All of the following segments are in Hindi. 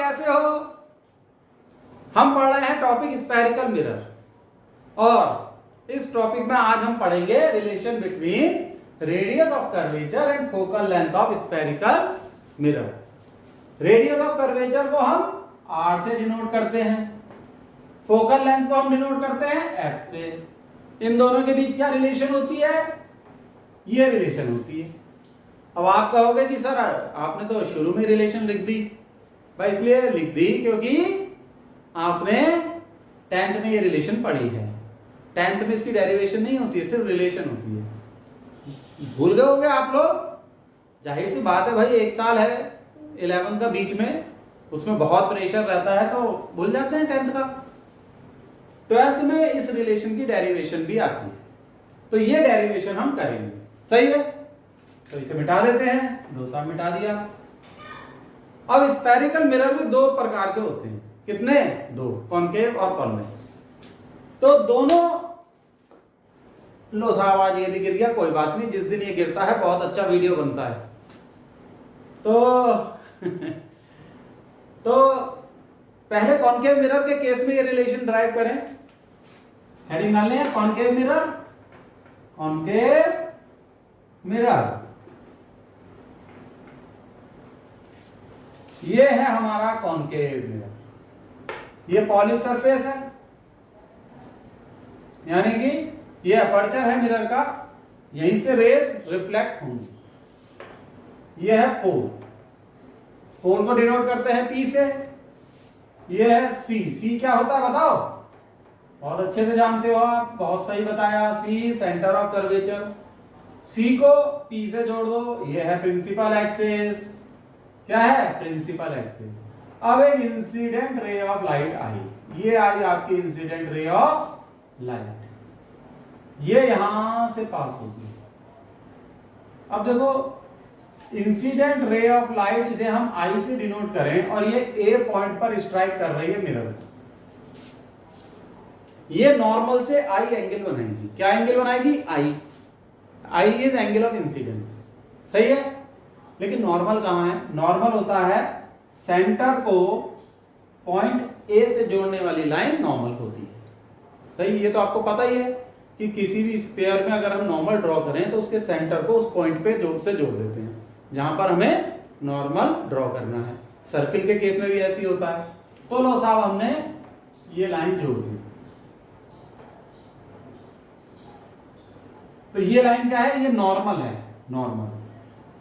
कैसे हो? हम पढ़ रहे हैं टॉपिक स्फेरिकल मिरर, और इस टॉपिक में आज हम पढ़ेंगे relation between radius of curvature and focal length of spherical mirror. Radius of curvature को हम r से डिनोट करते हैं, फोकल लेंथ को हम डिनोट करते हैं f से। इन दोनों के बीच क्या रिलेशन होती है? ये रिलेशन होती है। अब आप कहोगे कि सर आपने तो शुरू में रिलेशन लिख दी। भाई इसलिए लिख दी क्योंकि आपने 10th में ये रिलेशन पढ़ी है। 10th में इसकी डेरिवेशन नहीं होती है, सिर्फ रिलेशन होती है। भूल गए होंगे आप लोग, जाहिर सी बात है भाई, एक साल है 11th का बीच में, उसमें बहुत प्रेशर रहता है तो भूल जाते हैं 10th का। 12th में इस रिलेशन की डेरिवेशन भी आती है, तो ये डेरिवेशन हम करेंगे। सही है, तो इसे मिटा देते हैं, दो साल मिटा दिया। अब स्फेरिकल मिरर भी दो प्रकार के होते हैं। कितने? दो, कॉनकेव और कॉन्वेक्स। तो दोनों, लो साहब आज ये भी गिर गया, कोई बात नहीं, जिस दिन ये गिरता है बहुत अच्छा वीडियो बनता है। तो पहले कॉनकेव मिरर के केस में ये रिलेशन ड्राइव करें। हेडिंग डालने हैं कॉनकेव मिरर, कॉनकेव मिरर। ये है हमारा कॉनकेव मिरर। ये पॉलिश सरफेस है, यानी कि ये अपर्चर है मिरर का, यहीं से रेज रिफ्लेक्ट होंगी। ये है पोल, पोल को डिनोट करते हैं P से। ये है C क्या होता है बताओ? बहुत अच्छे से जानते हो आप, बहुत सही बताया। C centre of curvature. C को P से जोड़ दो, ये है प्रिंसिपल एक्सिस। क्या है? Principal axis. अब एक इंसिडेंट रे ऑफ लाइट आई, ये आई आपकी इंसिडेंट रे ऑफ लाइट, ये यहां से पास होगी। अब देखो, इंसिडेंट रे ऑफ लाइट, इसे हम आई से डिनोट करें और ये ए पॉइंट पर स्ट्राइक कर रही है मिरर को, ये नॉर्मल से आई एंगल बनाएगी। क्या एंगल बनाएगी? I is angle of incidence. सही है, लेकिन नॉर्मल कहां है? नॉर्मल होता है सेंटर को पॉइंट ए से जोड़ने वाली लाइन नॉर्मल होती है। सही, ये तो आपको पता ही है कि किसी भी स्फीयर में अगर हम नॉर्मल ड्रॉ करें तो उसके सेंटर को उस पॉइंट पे जोड़ देते हैं जहां पर हमें नॉर्मल ड्रॉ करना है। सर्किल के केस में भी ऐसी होता है। तो लो साहब, हमने ये लाइन जोड़ दी। तो ये लाइन क्या है? ये नॉर्मल है, नॉर्मल,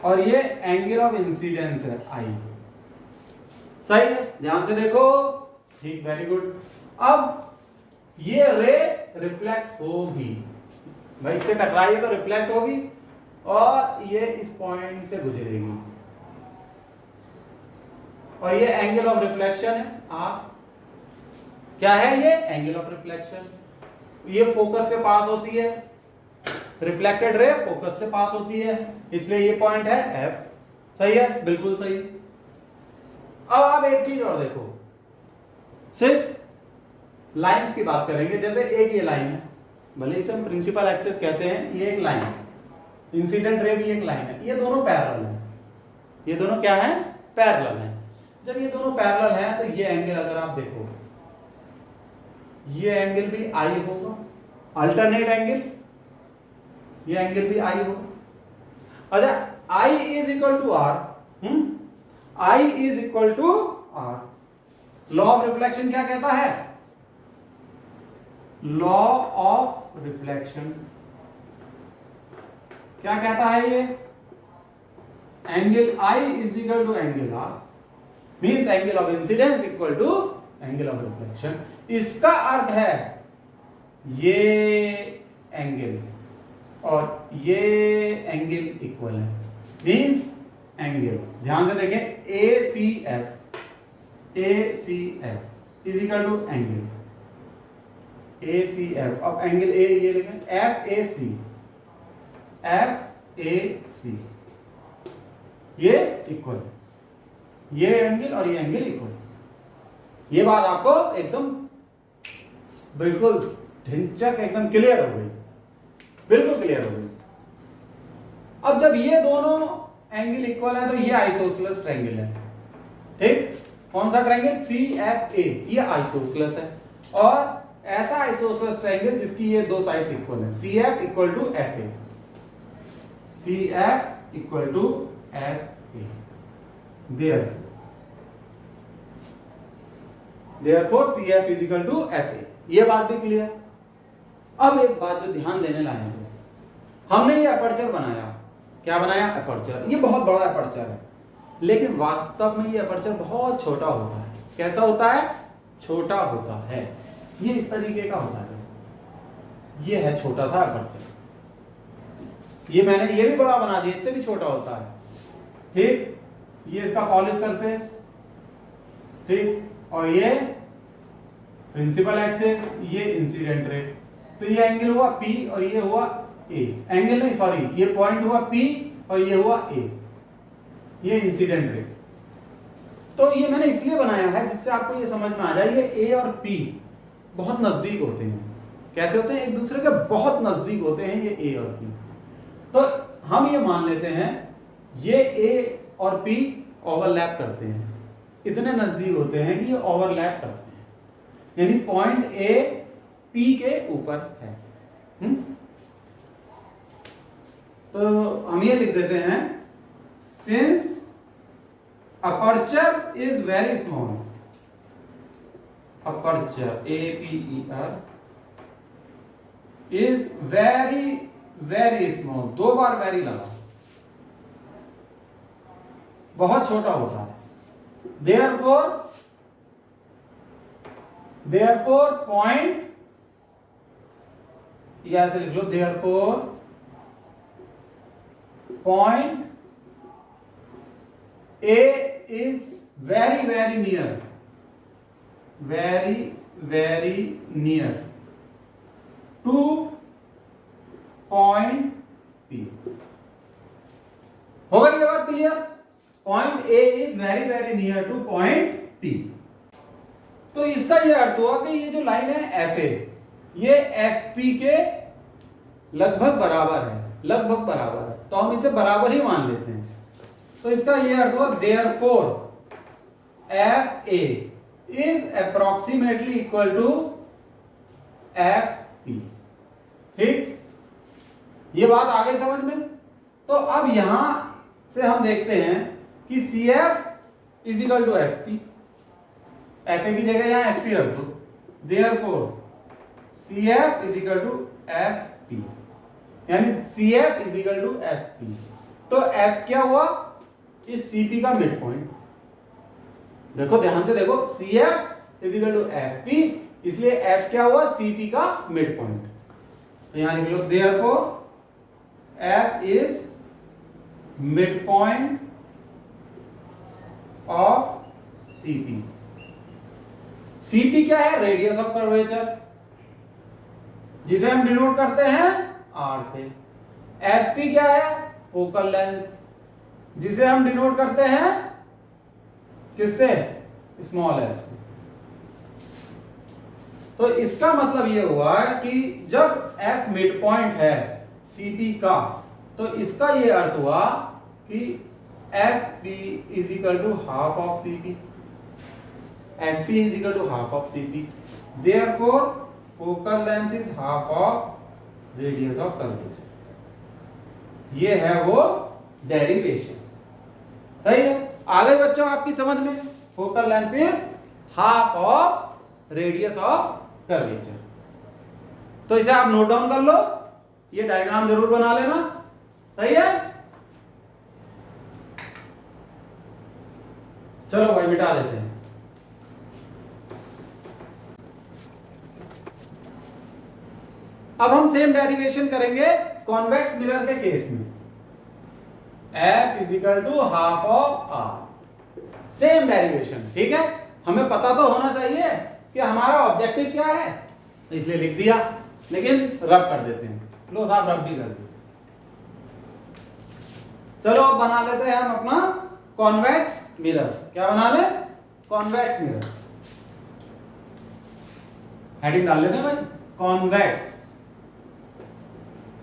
और ये एंगल ऑफ इंसिडेंस है आई। सही है, ध्यान से देखो। ठीक, वेरी गुड। अब ये रे रिफ्लेक्ट होगी, भाई इससे टकराई है तो रिफ्लेक्ट होगी, और ये इस पॉइंट से गुजरेगी, और ये एंगल ऑफ रिफ्लेक्शन है। आप क्या है? ये एंगल ऑफ रिफ्लेक्शन। ये फोकस से पास होती है, रिफ्लेक्टेड रे फोकस से पास होती है, इसलिए ये पॉइंट है F। सही है, बिल्कुल सही। अब आप एक चीज और देखो, सिर्फ लाइंस की बात करेंगे। जैसे एक ये लाइन है, भले इसे हम प्रिंसिपल एक्सिस कहते हैं, ये एक लाइन है, इंसिडेंट रे भी एक लाइन है, ये दोनों पैरेलल हैं। ये दोनों क्या हैं? पैरेलल हैं। जब ये दोनों पैरेलल हैं तो ये एंगल अगर आप देखो, ये एंगल भी आई होगा, अल्टरनेट एंगल, ये एंगल भी आई होगा। अच्छा, I is equal to R, I is equal to R। Law of reflection क्या कहता है? लॉ ऑफ रिफ्लेक्शन क्या कहता है? ये angle I is equal to angle R, means angle of incidence equal to angle of reflection. इसका अर्थ है ये एंगल और ये एंगल इक्वल है, मीन्स एंगल, ध्यान से देखें, ACF is equal to angle ACF। अब एंगल ए ये लिखें FAC, ये इक्वल, ये एंगल और ये एंगल इक्वल। ये बात आपको एकदम बिल्कुल ढिंचक एकदम क्लियर हो गई, बिल्कुल क्लियर हो गई। अब जब ये दोनों एंगल इक्वल है तो ये आइसोसेलेस ट्रायंगल है, ठीक। कौन सा ट्रायंगल? CFA, ये आइसोसेलेस है, और ऐसा आइसोसेलेस ट्रायंगल जिसकी ये दो साइड्स इक्वल है, CF equal to FA, CF equal to FA, therefore CF is equal to FA। ये बात भी क्लियर। अब एक बात जो ध्यान देने लायक है, हमने ये अपर्चर बनाया, क्या बनाया? अपर्चर। ये बहुत बड़ा अपर्चर है, लेकिन वास्तव में ये अपर्चर बहुत छोटा होता है। कैसा होता है? छोटा होता है। ये इस तरीके का होता है, ये है छोटा सा अपर्चर। ये मैंने ये भी बड़ा बना दिया, इससे भी छोटा होता है, ठीक। ये इसका पॉलिश सरफेस, ठीक, और ये प्रिंसिपल एक्सिस, ये इंसिडेंट रे। तो ये एंगल हुआ P और ये हुआ A, एंगल नहीं सॉरी, ये पॉइंट हुआ P और ये हुआ A, ये इंसिडेंट रे। तो ये मैंने इसलिए बनाया है जिससे आपको ये समझ में आ जाए, ये A और P बहुत नजदीक होते हैं। कैसे होते हैं? एक दूसरे के बहुत नजदीक होते हैं ये A और P। तो हम ये मान लेते हैं ये A और P ओवरलैप करते हैं, इतने नजदीक होते हैं कि ये ओवरलैप करते हैं, यानी पॉइंट A P के ऊपर है। तो हम ये लिख देते हैं, since aperture is very small, aperture APER is very very small, दो बार वेरी लगा, बहुत छोटा होता है। therefore पॉइंट, या ऐसे लिख लो, therefore point A is very very near, very very near to point P। हो गई ये बात clear? Point A is very very near to point P। तो इसका ये अर्थ हुआ कि ये जो लाइन है FA, ये FP के लगभग बराबर है, लगभग बराबर है, तो हम इसे बराबर ही मान लेते हैं। तो इसका ये अर्थ हुआ, therefore FA is approximately equal to FP। ठीक, ये बात आ गई समझ में? तो अब यहां से हम देखते हैं कि CF is equal to FP, FA की जगह यहां FP रख दो, therefore CF is equal to FP, यानी CF is equal to FP। तो F क्या हुआ? इस CP का मिड पॉइंट। देखो ध्यान से देखो, CF is equal to FP, इसलिए F क्या हुआ? CP का मिड पॉइंट। तो यहां लिख लो, therefore F is midpoint of CP। CP क्या है? रेडियस ऑफ कर्वेचर, जिसे हम डिनोट करते हैं R से। FP क्या है? फोकल लेंथ, जिसे हम डिनोट करते हैं किससे? स्मॉल f से। तो इसका मतलब ये हुआ कि जब F मिड पॉइंट है CP का, तो इसका ये अर्थ हुआ कि FP is equal to half of CP, FP is equal to half of CP, therefore focal length is half of radius of curvature। ये है वो डेरिवेशन, सही है? आ गए बच्चों आपकी समझ में? Focal length is half of radius of curvature. तो इसे आप नोट डाउन कर लो, ये डायग्राम जरूर बना लेना, सही है? चलो भाई मिटा देते हैं। अब हम सेम डेरिवेशन करेंगे कॉन्वेक्स मिरर के केस में। F is equal to half of R, same derivation, ठीक है? हमें पता तो होना चाहिए कि हमारा ऑब्जेक्टिव क्या है, इसलिए लिख दिया, लेकिन रब कर देते हैं। लो साहब रब भी कर दिया। चलो अब बना लेते हैं हम अपना कॉन्वेक्स मिरर। क्या बना ले? Convex mirror. हेडिंग डाल लेते हैं भाई, कॉन्वेक्स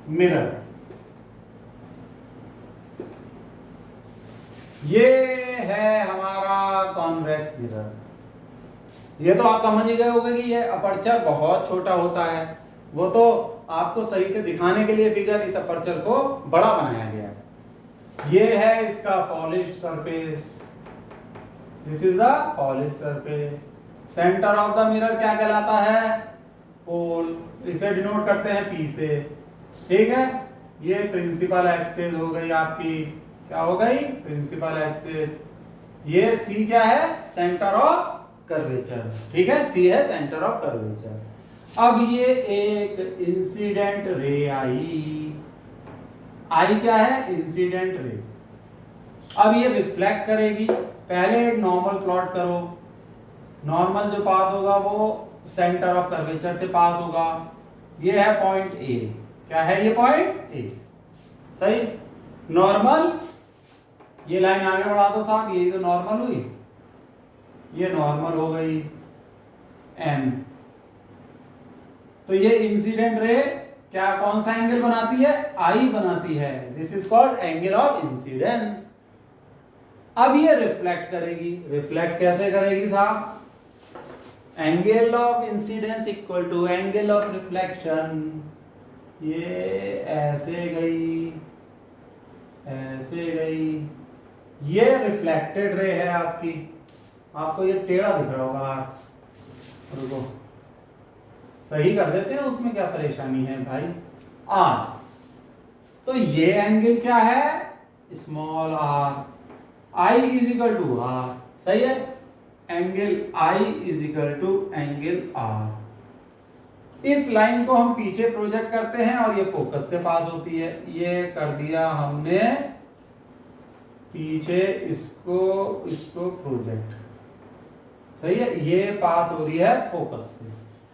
मिरर। ये है हमारा कॉन्वेक्स कॉन्वेक्स मिरर। ये तो आप समझ ही गए होंगे कि ये अपर्चर बहुत छोटा होता है, वो तो आपको सही से दिखाने के लिए फिगर इस अपर्चर को बड़ा बनाया गया है। ये है इसका polished surface, this is the polished surface. Centre of the mirror क्या कहलाता है? पोल, इसे डिनोट करते हैं P से, ठीक है। ये प्रिंसिपल एक्सिस हो गई आपकी, क्या हो गई? Principal axis. ये C क्या है? सेंटर ऑफ कर्वेचर, ठीक है, C है सेंटर ऑफ कर्वेचर। अब ये एक इंसिडेंट रे I क्या है? Incident ray. अब ये रिफ्लेक्ट करेगी। पहले एक नॉर्मल प्लॉट करो, नॉर्मल जो पास होगा वो सेंटर ऑफ कर्वेचर से पास होगा। ये है पॉइंट A, क्या है ये? पॉइंट A, सही। नॉर्मल, ये लाइन आगे बढ़ा दो साहब, ये तो नॉर्मल हुई, ये नॉर्मल हो गई M। तो ये इंसिडेंट रे क्या, कौन सा एंगल बनाती है? I बनाती है। This is called angle of incidence. अब ये रिफ्लेक्ट करेगी। रिफ्लेक्ट कैसे करेगी साहब? Angle of incidence equal to angle of reflection. ये ऐसे गई, ऐसे गई, ये रिफ्लेक्टेड रे है आपकी। आपको ये टेढ़ा दिख रहा होगा, रुको सही कर देते हैं, उसमें क्या परेशानी है भाई। R, तो ये एंगल क्या है? Small r। I is equal to R, सही है। Angle I is equal to angle R। इस लाइन को हम पीछे प्रोजेक्ट करते हैं और ये फोकस से पास होती है। ये कर दिया हमने पीछे, इसको प्रोजेक्ट, सही है। ये पास हो रही है फोकस से,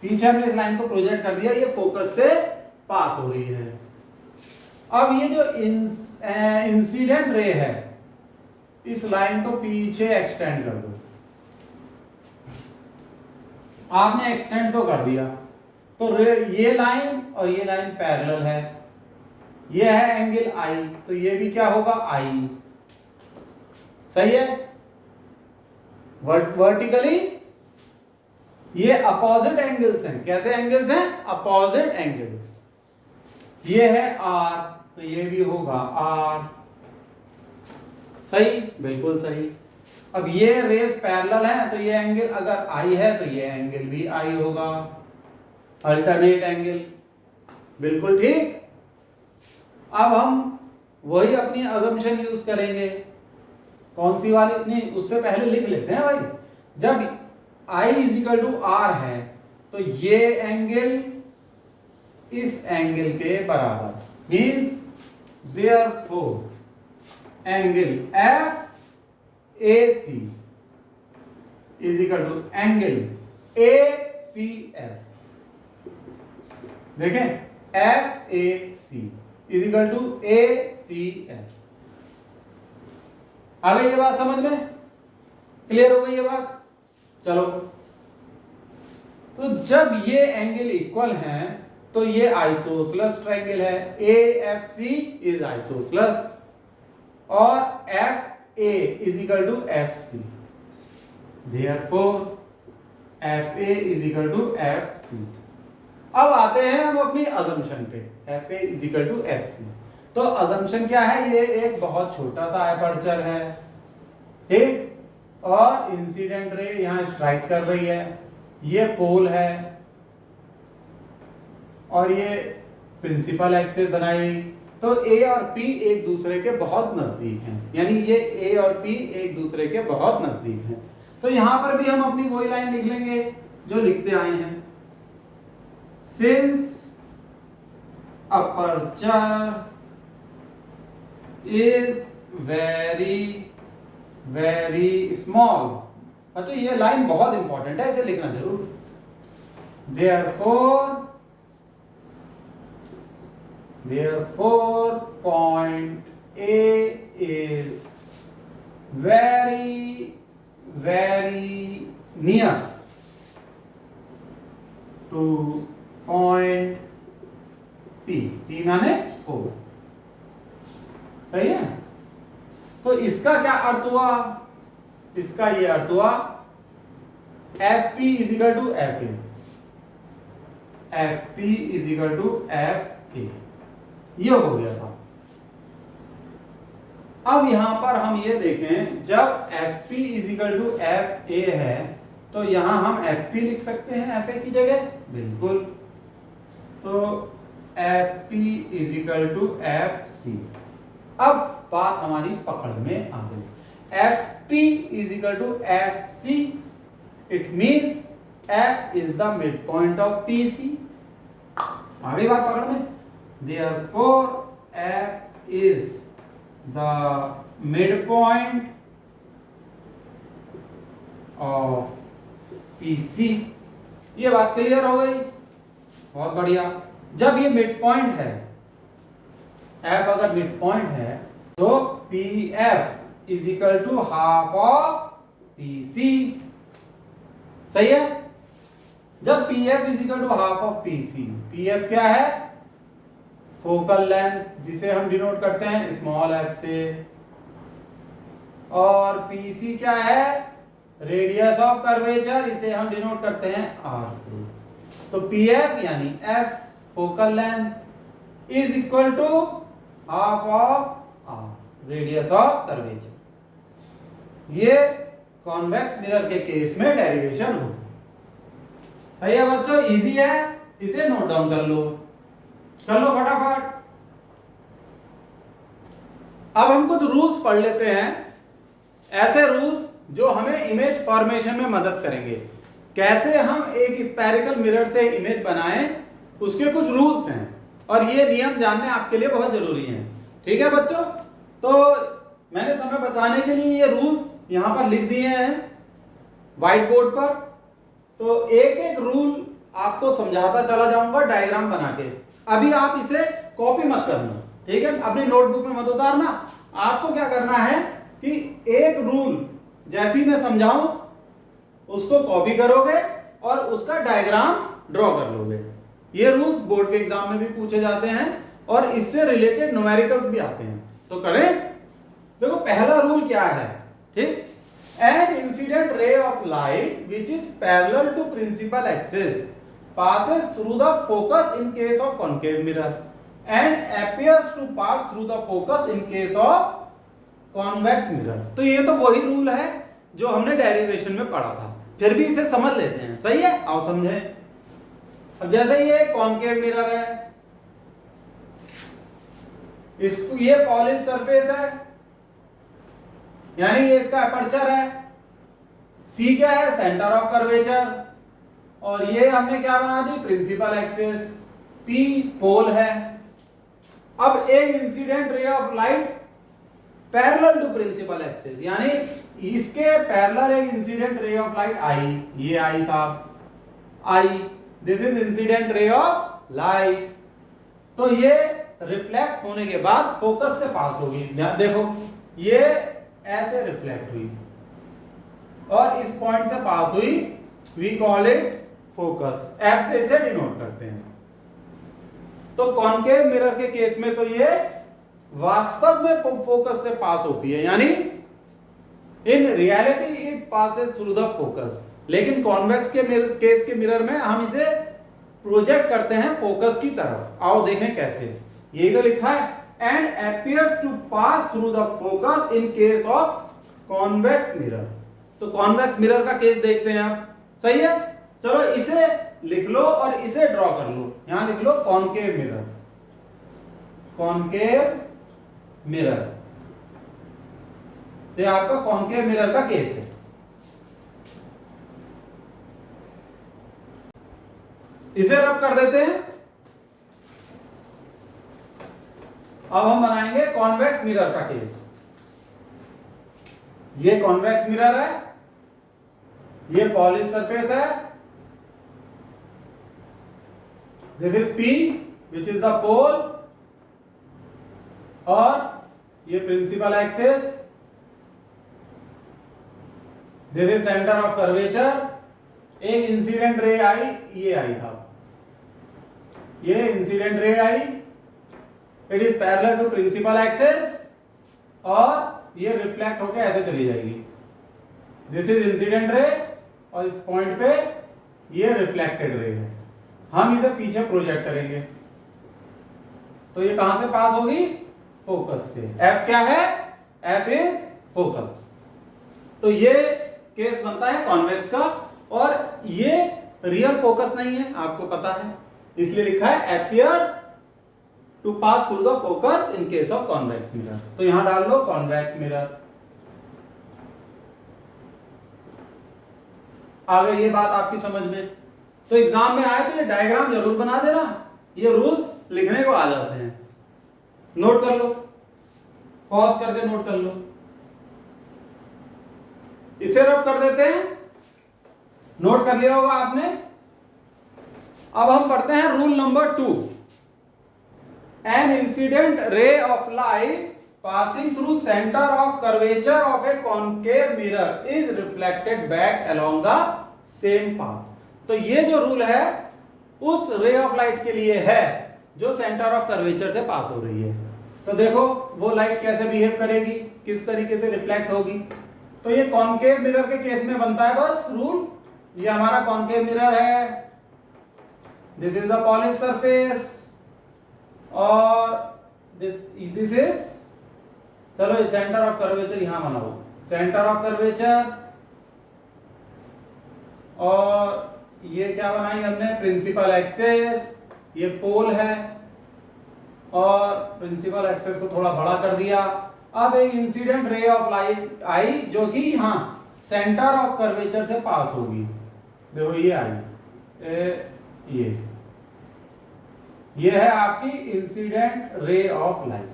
पीछे हमने इस लाइन को प्रोजेक्ट कर दिया, ये फोकस से पास हो रही है। अब ये जो इंसिडेंट रे है, इस लाइन को पीछे एक्सटेंड कर दो। आपने एक्सटेंड तो कर दिया, तो ये लाइन और ये लाइन पैरेलल है। ये है एंगल I, तो ये भी क्या होगा? I, सही है। वर्टिकली ये अपोजिट एंगल्स हैं। कैसे एंगल्स हैं? Opposite angles. ये है R, तो ये भी होगा R, सही, बिल्कुल सही। अब ये रेस पैरेलल है, तो ये एंगल अगर I है तो ये एंगल भी I होगा, अल्टरनेट एंगल, बिल्कुल ठीक। अब हम वही अपनी अजम्पशन यूज करेंगे। कौन सी वाली? नहीं, उससे पहले लिख लेते हैं भाई। जब I is equal to R है तो ये एंगल इस एंगल के बराबर, means therefore angle FAC is equal to angle ACF। देखें, FAC is equal to ACF। आ गई ये बात समझ में? क्लियर हो गई ये बात? चलो, तो जब ये एंगल इक्वल हैं तो ये आइसोसेलेस ट्रायंगल है। AFC इज आइसोसेलेस और FA is equal to FC। Therefore FA is equal to FC। अब आते हैं हम अपनी अजम्पशन पे, FA is equal to FC। तो अजम्पशन क्या है? ये एक बहुत छोटा सा एपर्चर है, ठीक, और इंसिडेंट रे यहां स्ट्राइक कर रही है, ये पोल है और ये प्रिंसिपल एक्सिस बनाई। तो A और P एक दूसरे के बहुत नजदीक हैं, यानी ये A और P एक दूसरे के बहुत नजदीक हैं। तो यहां पर भी हम अपनी वही लाइन लिख लेंगे जो लिखते आए हैं। Since aperture is very very small. अच्छा, ये लाइन बहुत इंपॉर्टेंट है, इसे लिखना जरूर। therefore point A is very very near to point P माने पोल, सही है। तो इसका क्या अर्थ हुआ? इसका ये अर्थ हुआ F P is equal to F A, F P is equal to F A, ये हो गया था। अब यहां पर हम ये देखें, जब F P is equal to F A है तो यहां हम एफ पी लिख सकते हैं एफ ए की जगह, बिल्कुल। तो F P is equal to F C. अब बात हमारी पकड़ में आ गई, F P is equal to F C, it means F is the midpoint of P C. आ गई बात पकड़ में। Therefore F is the midpoint of P C. ये बात क्लियर हो गई, बहुत बढ़िया। जब ये मिड पॉइंट है, एफ अगर मिड पॉइंट है तो P F is equal to half of P C, सही है। जब P F is equal to half of P C, P F क्या है, फोकल लेंथ, जिसे हम डिनोट करते हैं स्मॉल एफ से, और पी सी क्या है, रेडियस ऑफ कर्वेचर, इसे हम डिनोट करते हैं आर से। तो पी एफ यानी F focal length is equal to half of R, radius of curvature. ये कॉन्वेक्स मिरर के केस में डेरिवेशन होगी। सही है बच्चों, इजी है, इसे नोट डाउन कर लो फटाफट। अब हम कुछ रूल्स पढ़ लेते हैं, ऐसे रूल्स जो हमें इमेज फॉर्मेशन में मदद करेंगे। कैसे हम एक स्फेरिकल मिरर से इमेज बनाएं, उसके कुछ रूल्स हैं और ये नियम जानने आपके लिए बहुत जरूरी हैं। ठीक है बच्चों, तो मैंने समय बचाने के लिए ये रूल्स यहां पर लिख दिए हैं व्हाइट बोर्ड पर। तो एक एक रूल आपको समझाता चला जाऊंगा डायग्राम बना के। अभी आप इसे कॉपी मत करना, ठीक है, अपनी नोटबुक में मत उतारना। आपको क्या करना है कि एक रूल जैसी मैं समझाऊं उसको कॉपी करोगे और उसका डायग्राम ड्रॉ कर लोगे। ये रूल्स बोर्ड के एग्जाम में भी पूछे जाते हैं और इससे रिलेटेड न्यूमेरिकल्स भी आते हैं। तो करें, देखो पहला रूल क्या है, ठीक, an incident ray of light which is parallel to principal axis passes through the focus in case of concave mirror and appears to pass through the focus in case of convex mirror। तो ये तो वही रूल है जो हमने डेरिवेशन में पढ़ा था, फिर भी इसे समझ लेते हैं। सही है, आओ समझें। अब जैसे ये कॉन्केव मिरर है, इसको ये पॉलिश सरफेस है, यानी ये इसका अपर्चर है, सी क्या है, सेंटर ऑफ कर्वेचर, और ये हमने क्या बना दी, प्रिंसिपल एक्सिस, पी पोल है। अब एक incident ray of light parallel to principal axis, यानी इसके पैरेलल एक इंसिडेंट रे ऑफ लाइट आई, ये आई साहब, I, this is incident ray of light. तो ये रिफ्लेक्ट होने के बाद फोकस से पास होगी। देखो ये ऐसे रिफ्लेक्ट हुई और इस पॉइंट से पास हुई, we call it focus, F से इसे डिनोट करते हैं। तो कॉन्केव मिरर के केस में तो ये वास्तव में फोकस से पास होती है, यानी in reality it passes through the focus. लेकिन कॉन्वेक्स के केस के मिरर में हम इसे प्रोजेक्ट करते हैं फोकस की तरफ। आओ देखें कैसे। यही तो लिखा है, and appears to pass through the focus in case of convex mirror. तो कॉन्वेक्स मिरर का केस देखते हैं आप, सही है। चलो इसे लिख लो और इसे ड्रॉ कर लो। यहां लिख लो कॉन्केव मिरर, कॉन्केव मिरर। तो आपका कॉन्केव मिरर का केस है। इसे रब कर देते हैं। अब हम बनाएंगे कॉन्वेक्स मिरर का केस। ये कॉन्वेक्स मिरर है, ये पॉलिश सरफेस है, this is P which is the pole, और ये principal axis, this is centre of curvature. एक इंसिडेंट रे आई, ये आई था, ये incident ray I, it is parallel to principal axis, और ये रिफ्लेक्ट होकर ऐसे चली जाएगी। दिस इज इंसिडेंट रे और इस पॉइंट पे ये रिफ्लेक्टेड रे है। हम इसे पीछे प्रोजेक्ट करेंगे तो ये कहां से पास होगी? फोकस से। F क्या है? F is focus. तो ये केस बनता है कॉन्वेक्स का, और ये रियल फोकस नहीं है, आपको पता है, इसलिए लिखा है appears to pass through the focus in case of convex mirror। तो यहां डाल लो कॉन्वेक्स मिरर। आ गई ये बात आपकी समझ में? तो एग्जाम में आए तो ये डायग्राम जरूर बना देना, ये रूल्स लिखने को आ जाते हैं। नोट कर लो, पॉज करके नोट कर लो। इसे रब कर देते हैं, नोट कर लिया होगा आपने। अब हम पढ़ते हैं rule number 2। N incident ray of light passing through center of curvature of a concave mirror is reflected back along the same path। तो ये जो रूल है उस रे ऑफ लाइट के लिए है जो सेंटर ऑफ कर्वेचर से पास हो रही है। तो देखो वो लाइट कैसे बिहेव करेगी, किस तरीके से रिफ्लेक्ट होगी। तो ये कॉन्केव मिरर के केस में बनता है बस रूल। ये हमारा कॉन्केव मिरर है, this is the polish surface, और दिस इज, चलो सेंटर ऑफ कर्वेचर यहां बनाओ, सेंटर ऑफ कर्वेचर, और ये क्या बनाई हमने? प्रिंसिपल एक्सेस, ये पोल है, और प्रिंसिपल एक्सेस को थोड़ा बड़ा कर दिया। अब एक इंसिडेंट रे ऑफ लाइट आई जो कि यहां सेंटर ऑफ कर्वेचर से पास होगी। देखो ये आई, ये है आपकी इंसिडेंट रे ऑफ लाइट।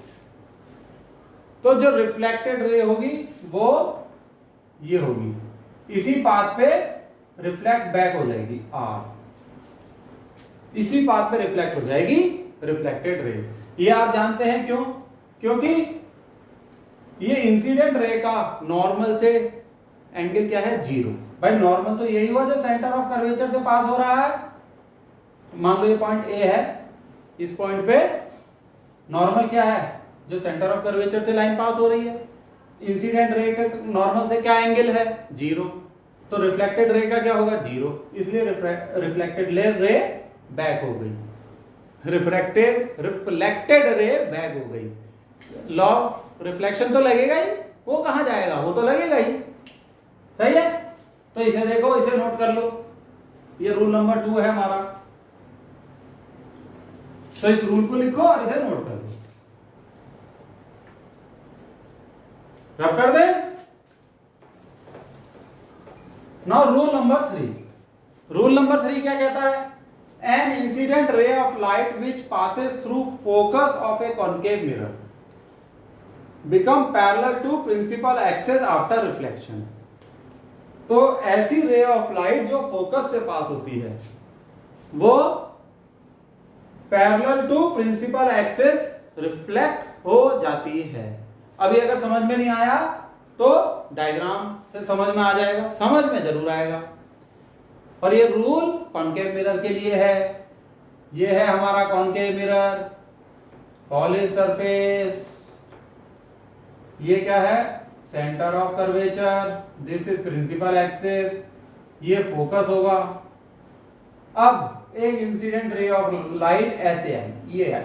तो जो रिफ्लेक्टेड रे होगी वो ये होगी, इसी पाथ पे रिफ्लेक्ट बैक हो जाएगी R, इसी पाथ पे रिफ्लेक्ट हो जाएगी रिफ्लेक्टेड रे। ये आप जानते हैं क्यों? क्योंकि ये इंसिडेंट रे का नॉर्मल से एंगल क्या है? 0। भाई नॉर्मल तो यही हुआ जो सेंटर ऑफ कर्वेचर से पास हो रहा है। मान लो ये पॉइंट A है, इस पॉइंट पे नॉर्मल क्या है? जो सेंटर ऑफ कर्वेचर से लाइन पास हो रही है। इंसिडेंट रे के नॉर्मल से क्या एंगल है? 0। तो रिफ्लेक्टेड रे का क्या होगा? 0। इसलिए रिफ्लेक्टेड रे बैक हो गई, रिफ्लेक्टेड रे बैक हो गई। लॉ ऑफ रिफ्लेक्शन तो लगेगा ही, वो कहां जाएगा? वो तो लगेगा ही, सही है। तो इसे देखो, इसे नोट कर लो, ये रूल नंबर 2 है हमारा। तो इस रूल को लिखो और इसे नोट कर लो, रब कर दे। Now rule number 3। Rule number 3 क्या कहता है? An incident ray of light which passes through focus of a concave mirror become parallel to principal axes after reflection. तो ऐसी रे ऑफ लाइट जो फोकस से पास होती है वो parallel to principal axis reflect हो जाती है। अभी अगर समझ में नहीं आया तो डायग्राम से समझ में आ जाएगा, समझ में जरूर आएगा। और ये रूल कॉन्केव मिरर के लिए है। ये है हमारा कॉन्केव मिरर, पॉलिश सरफेस, ये क्या है? Centre of curvature, this is principal axis, ये फोकस होगा। अब एक इंसिडेंट रे ऑफ लाइट ऐसे आई, ये आई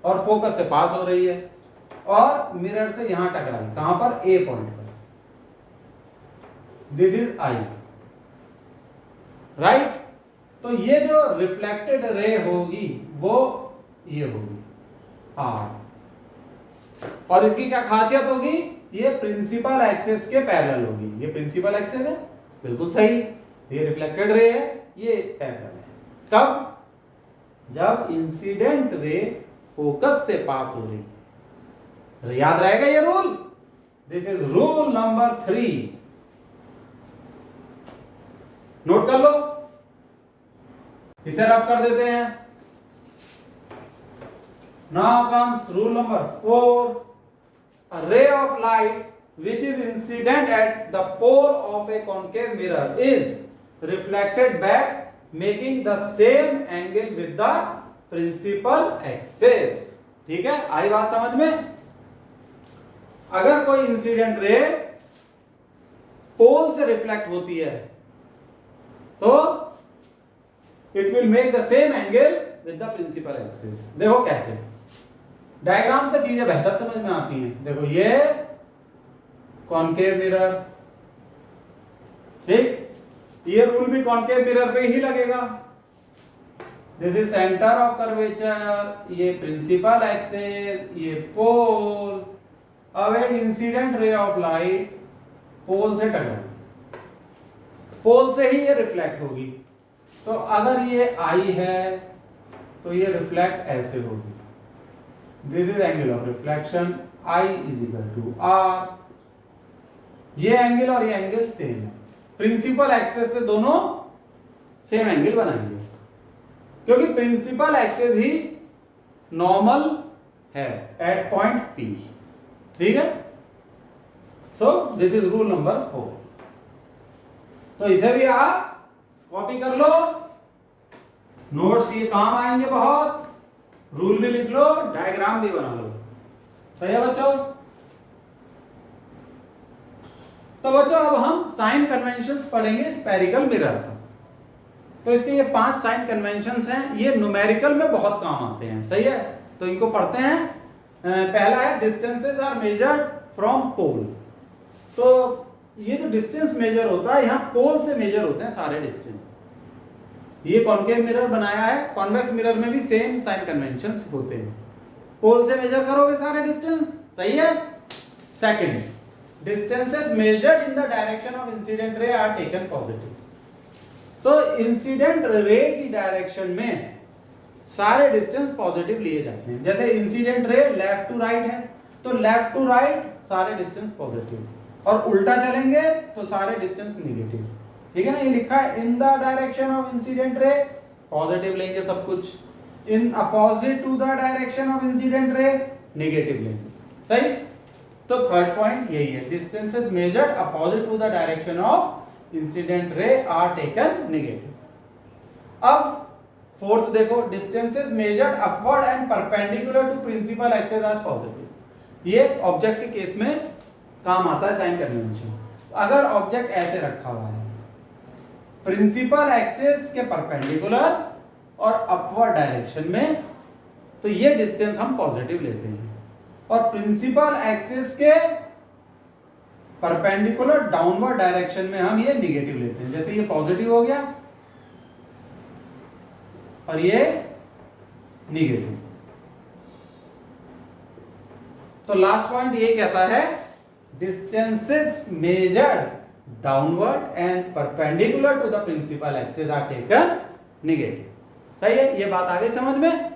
और फोकस से पास हो रही है और मिरर से यहां टकराई, कहां पर? A पॉइंट पर। This is I, right. तो ये जो रिफ्लेक्टेड रे होगी वो ये होगी R, और इसकी क्या खासियत होगी? ये प्रिंसिपल एक्सेस के पैरेलल होगी। ये प्रिंसिपल एक्सेस है, बिल्कुल सही। ये रिफ्लेक्टेड रे है, ये पैरेलल है। कब? जब इंसिडेंट रे फोकस से पास हो रही। याद रहेगा ये rule? This is rule number 3। Note कर लो, इसे रब कर देते हैं। Now comes rule number 4। A ray of light which is incident at the pole of a concave mirror is reflected back making the same angle with the principal axis। ठीक है, आई बात समझ में? अगर कोई इंसिडेंट रे पोल से रिफ्लेक्ट होती है तो it will make the same angle with the principal axis. देखो कैसे, डायग्राम से चीजें बेहतर समझ में आती हैं। देखो ये कॉनकेव मिरर, ठीक, ये रूल भी कॉनकेव मिरर पे ही लगेगा। This is centre of curvature, ये प्रिंसिपल एक्सिस, ये पोल। अब एक incident ray of light pole से टकराई, पोल से ही ये रिफ्लेक्ट होगी। तो अगर ये आई है तो ये रिफ्लेक्ट ऐसे होगी। This is angle of reflection, I is equal to R. ये एंगल और ये एंगल सेम है, प्रिंसिपल एक्सिस से दोनों सेम एंगल बनाएंगे क्योंकि प्रिंसिपल एक्सिस ही नॉर्मल है एट पॉइंट P, ठीक है। So this is rule number 4। तो इसे भी आप कॉपी कर लो, नोट्स ये काम आएंगे बहुत, रूल भी लिख लो, डायग्राम भी बना लो। सही है बच्चों? तो बच्चों अब हम साइन कन्वेंशंस पढ़ेंगे स्फेरिकल मिरर का। तो इसके ये 5 साइन कन्वेंशंस हैं, ये न्यूमेरिकल में बहुत काम आते हैं। सही है, तो इनको पढ़ते हैं। पहला है distances are measured from pole. तो ये जो डिस्टेंस मेजर होता है, यहाँ पोल से मेजर होते हैं सारे डिस्टेंस। ये कॉनकेव मिरर बनाया है, कॉन्वेक्स मिरर में भी सेम साइन कन्वेंशंस होते हैं। पोल से मेजर करोगे सारे डिस्टेंस, सही है। Second, distances measured in the direction of incident ray are taken positive. तो इंसिडेंट रे की डायरेक्शन में सारे डिस्टेंस पॉजिटिव लिए जाते हैं। जैसे incident ray left to right है तो लेफ्ट टू राइट सारे डिस्टेंस पॉजिटिव, और उल्टा चलेंगे तो सारे डिस्टेंस नेगेटिव। ठीक है ना, ये लिखा है in the direction of incident ray positive लेंगे सब कुछ, in opposite to the direction of incident ray negative लेंगे। सही। तो थर्ड पॉइंट यही है, distances measured opposite to the direction of incident ray are taken negative. अब फोर्थ देखो, distances measured upward and perpendicular to principal axis are positive. ये ऑब्जेक्ट के केस में काम आता है साइन कन्वेंशन। अगर ऑब्जेक्ट ऐसे रखा हुआ है प्रिंसिपल एक्सिस के परपेंडिकुलर और अपवर्ड डायरेक्शन में, तो ये डिस्टेंस हम पॉजिटिव लेते हैं, और प्रिंसिपल एक्सिस के परपेंडिकुलर डाउनवर्ड डायरेक्शन में हम ये नेगेटिव लेते हैं। जैसे ये पॉजिटिव हो गया और ये नेगेटिव। तो लास्ट पॉइंट ये कहता है distances measured downward and perpendicular to the principal axis are taken negative. सही है, ये बात आ गई समझ में।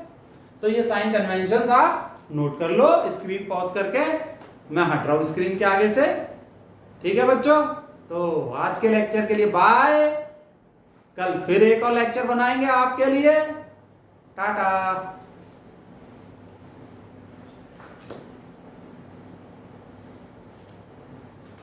तो ये साइन कन्वेंशंस आप नोट कर लो, स्क्रीन पॉज करके। मैं हट रहा हूं स्क्रीन के आगे से। ठीक है बच्चों, तो आज के लेक्चर के लिए बाय। कल फिर एक और लेक्चर बनाएंगे आपके लिए। टाटा।